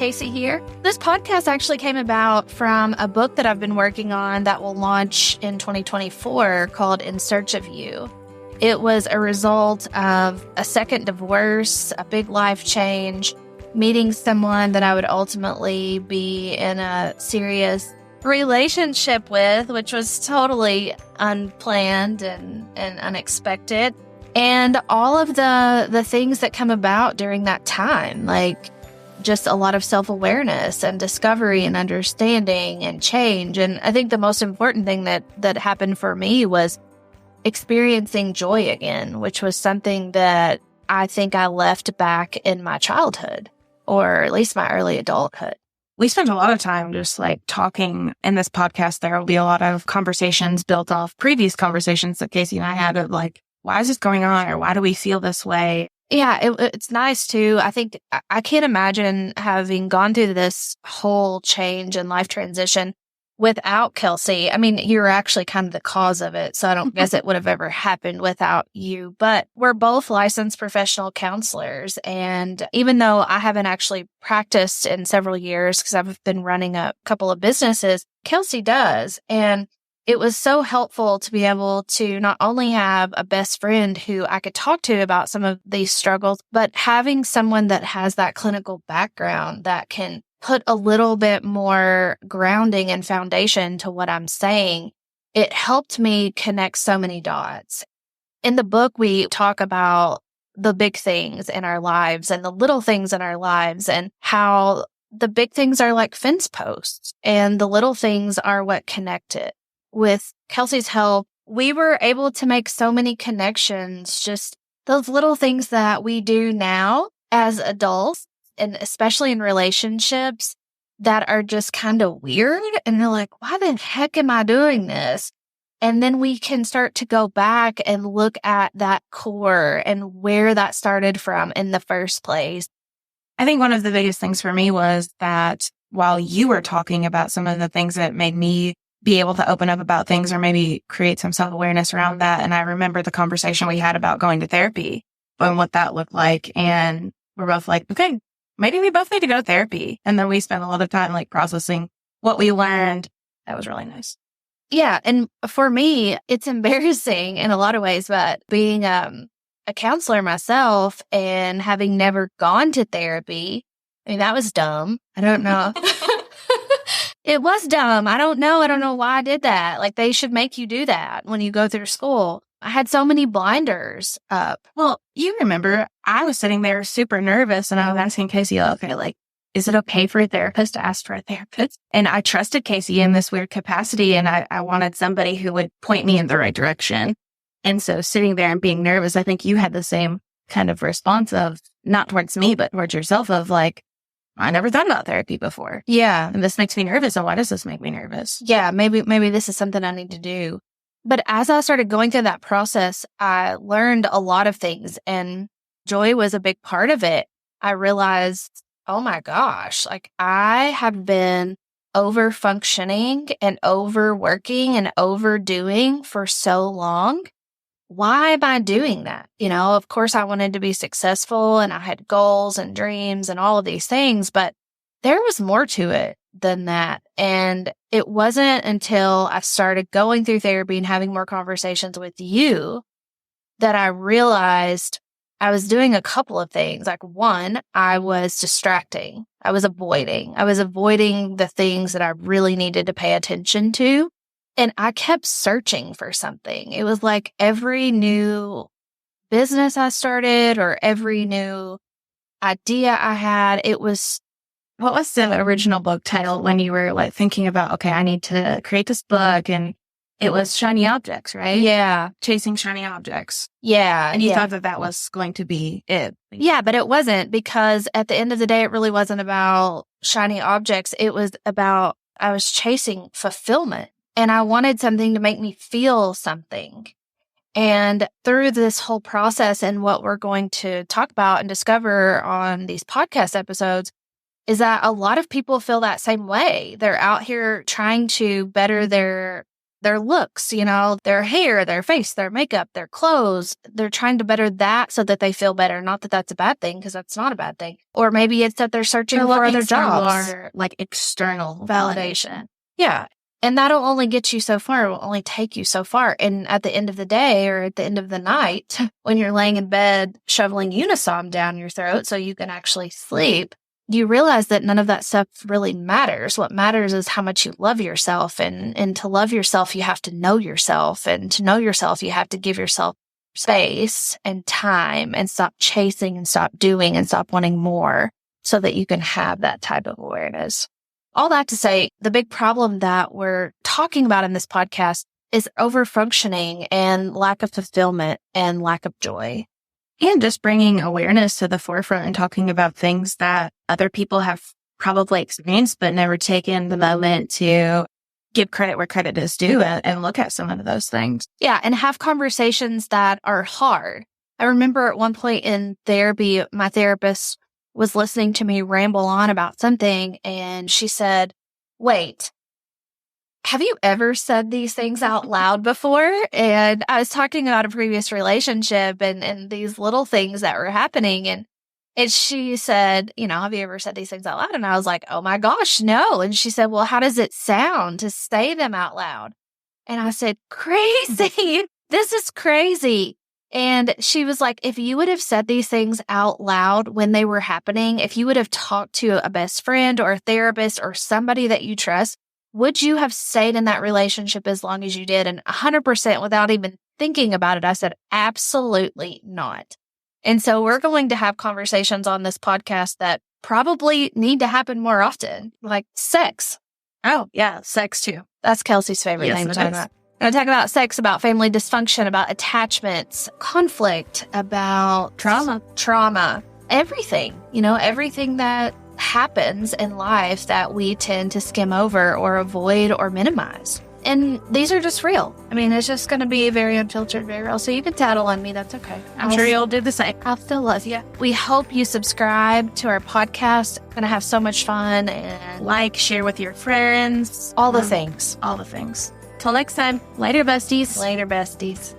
Casey here. This podcast actually came about from a book that I've been working on that will launch in 2024 called In Search of You. It was a result of a second divorce, a big life change, meeting someone that I would ultimately be in a serious relationship with, which was totally unplanned and unexpected. And all of the things that come about during that time, like just a lot of self-awareness and discovery and understanding and change. And I think the most important thing that happened for me was experiencing joy again, which was something that I think I left back in my childhood, or at least my early adulthood. We spent a lot of time just like talking in this podcast. There will be a lot of conversations built off previous conversations that Casey and I had of like, why is this going on? Or why do we feel this way? Yeah, it's nice too. I think I can't imagine having gone through this whole change and life transition without Kelsey. I mean, you're actually kind of the cause of it, so I don't guess it would have ever happened without you. But we're both licensed professional counselors. And even though I haven't actually practiced in several years because I've been running a couple of businesses, Kelsey does. And it was so helpful to be able to not only have a best friend who I could talk to about some of these struggles, but having someone that has that clinical background that can put a little bit more grounding and foundation to what I'm saying. It helped me connect so many dots. In the book, we talk about the big things in our lives and the little things in our lives and how the big things are like fence posts and the little things are what connect it. With Kelsey's help, we were able to make so many connections, just those little things that we do now as adults, and especially in relationships that are just kind of weird. And they're like, why the heck am I doing this? And then we can start to go back and look at that core and where that started from in the first place. I think one of the biggest things for me was that while you were talking about some of the things that made me be able to open up about things or maybe create some self-awareness around that. And I remember the conversation we had about going to therapy and what that looked like. And we're both like, okay, maybe we both need to go to therapy. And then we spent a lot of time like processing what we learned. That was really nice. Yeah. And for me, it's embarrassing in a lot of ways, but being a counselor myself and having never gone to therapy, I mean, that was dumb. I don't know. It was dumb. I don't know why I did that. Like, they should make you do that when you go through school. I had so many blinders up. Well, you remember I was sitting there super nervous and I was asking Casey, okay, like, is it okay for a therapist to ask for a therapist? And I trusted Casey in this weird capacity and I wanted somebody who would point me in the right direction. And so sitting there and being nervous, I think you had the same kind of response of not towards me, but towards yourself of like, I never thought about therapy before. Yeah. And this makes me nervous. And why does this make me nervous? Yeah, maybe this is something I need to do. But as I started going through that process, I learned a lot of things and joy was a big part of it. I realized, oh my gosh, like I have been over functioning and overworking and overdoing for so long. Why am I doing that? You know, of course I wanted to be successful and I had goals and dreams and all of these things, but there was more to it than that. And it wasn't until I started going through therapy and having more conversations with you that I realized I was doing a couple of things. Like one, I was distracting. I was avoiding the things that I really needed to pay attention to. And I kept searching for something. It was like every new business I started or every new idea I had, it was... What was the original book title when you were like thinking about, okay, I need to create this book? And it was Shiny Objects, right? Yeah. Chasing Shiny Objects. Yeah. And you thought that was going to be it. Yeah, but it wasn't, because at the end of the day, it really wasn't about shiny objects. It was about, I was chasing fulfillment and I wanted something to make me feel something. And through this whole process and what we're going to talk about and discover on these podcast episodes is that a lot of people feel that same way. They're out here trying to better their their looks, their hair, their face, their makeup, their clothes. They're trying to better that so that they feel better. Not that that's a bad thing, because that's not a bad thing. Or maybe it's that they're searching for other jobs. Or like external validation. Yeah. And that'll only get you so far. It will only take you so far. And at the end of the day or at the end of the night, when you're laying in bed shoveling Unisom down your throat so you can actually sleep, you realize that none of that stuff really matters. What matters is how much you love yourself. And to love yourself, you have to know yourself. And to know yourself, you have to give yourself space and time and stop chasing and stop doing and stop wanting more so that you can have that type of awareness. All that to say, the big problem that we're talking about in this podcast is overfunctioning and lack of fulfillment and lack of joy. And just bringing awareness to the forefront and talking about things that other people have probably experienced, but never taken the moment to give credit where credit is due and look at some of those things. Yeah, and have conversations that are hard. I remember at one point in therapy, my therapist was listening to me ramble on about something, and she said, "Wait, have you ever said these things out loud before?" And I was talking about a previous relationship and these little things that were happening. And she said, "Have you ever said these things out loud?" And I was like, "Oh my gosh, no." And she said, "Well, how does it sound to say them out loud?" And I said, "Crazy. This is crazy." And she was like, "If you would have said these things out loud when they were happening, if you would have talked to a best friend or a therapist or somebody that you trust, would you have stayed in that relationship as long as you did?" And 100% without even thinking about it, I said, "Absolutely not." And so we're going to have conversations on this podcast that probably need to happen more often, like sex. Oh, yeah, sex too. That's Kelsey's favorite thing to talk about. I'm going to talk about sex, about family dysfunction, about attachments, conflict, about trauma, everything, everything that happens in life that we tend to skim over or avoid or minimize. And these are just real. I mean, it's just going to be very unfiltered, very real. So you can tattle on me. That's okay. I'm sure you'll do the same. I'll still love you. We hope you subscribe to our podcast. We're going to have so much fun and like, share with your friends. All the things. All the things. Till next time. Later, besties. Later, besties.